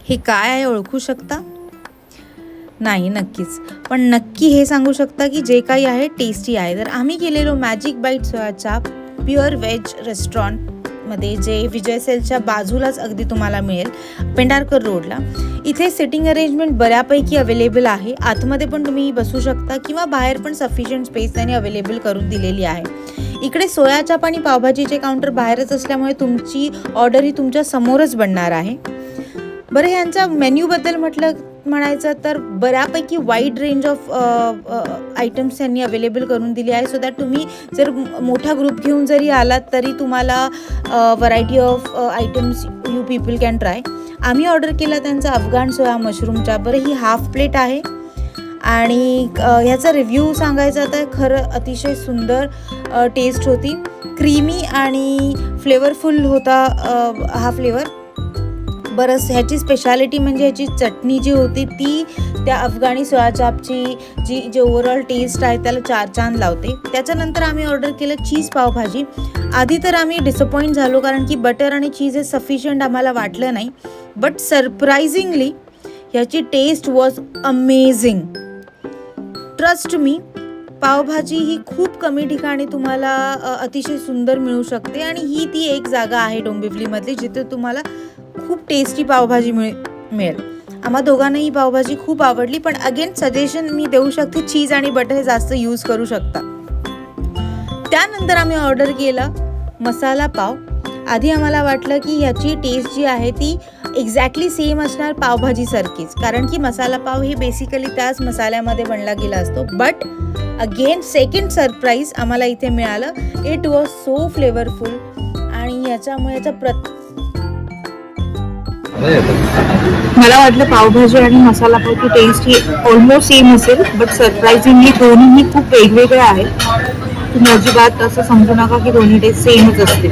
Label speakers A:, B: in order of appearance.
A: हे काय आहे ओळखू शकता? नाही नक्कीच, पण नक्की हे सांगू शकता की जे काही आहे टेस्टी आहे. तर आम्ही गेलेलो मॅजिक बाईट सोया चाप प्युअर व्हेज रेस्टॉरंटमध्ये, जे विजय सेलच्या बाजूलाच अगदी तुम्हाला मिळेल, पेंढारकर रोडला. इथे सिटिंग अरेंजमेंट बऱ्यापैकी अवेलेबल आहे. आतमध्ये पण तुम्ही बसू शकता किंवा बाहेर पण सफिशियंट स्पेस त्यांनी अवेलेबल करून दिलेली आहे. इकडे सोया चाप आणि पावभाजीचे काउंटर बाहेरच असल्यामुळे तुमची ऑर्डर ही तुमच्या समोरच बनणार आहे. बरं, ह्यांच्या मेन्यूबद्दल म्हणायचं तर बऱ्यापैकी वाईड रेंज ऑफ आयटम्स त्यांनी अवेलेबल करून दिली आहे, सो दॅट तुम्ही जर मोठा ग्रुप घेऊन जरी आलात तरी तुम्हाला variety of items you people can try. आम्ही ऑर्डर केला त्यांचा अफगाण सोया मशरूमचा. बरं, ही हाफ प्लेट आहे आणि ह्याचा रिव्ह्यू सांगायचा तर खरं अतिशय सुंदर टेस्ट होती. क्रीमी आणि फ्लेवरफुल होता हा फ्लेवर. बरं, ह्याची स्पेशालिटी म्हणजे ह्याची चटणी जी होती ती त्या अफगाणी सोया चापची जी ओव्हरऑल टेस्ट आहे त्याला 4 चांद लावते. त्याच्यानंतर आम्ही ऑर्डर केलं चीज पावभाजी. आधी तर आम्ही डिसअपॉइंट झालो कारण की बटर आणि चीज हे सफिशियंट आम्हाला वाटलं नाही, बट सरप्रायझिंगली ह्याची taste was amazing. Trust me, pav bhaji ही खूप कमी ठिकाणी तुम्हाला अतिशय सुंदर मिळू शकते आणि ही ती एक जागा आहे डोंबिवलीमधली जिथे तुम्हाला खूप टेस्टी पावभाजी मिळेल. आम्हा दोघांनाही ही पावभाजी खूप आवडली, पण अगेन सजेशन मी देऊ शकते, चीज आणि बटर हे जास्त यूज करू शकता. त्यानंतर आम्ही ऑर्डर केला मसाला पाव. आधी आम्हाला वाटलं की ह्याची टेस्ट जी आहे ती एक्झॅक्टली सेम असणार पावभाजीसारखीच, कारण की मसाला पाव हे बेसिकली त्याच मसाल्यामध्ये बनला गेला असतो. बट अगेन सेकंड सरप्राईज आम्हाला इथे मिळालं. इट वॉज सो फ्लेवरफुल आणि ह्याच्यामुळे मला वाटलं पावभाजी आणि मसाला पावची टेस्ट ही ऑलमोस्ट सेम असेल, बट सरप्रायझिंगली दोन्हीही खूप वेगवेगळे आहेत. तुम्ही अजिबात असं समजू नका की दोन्ही टेस्ट सेमच असते.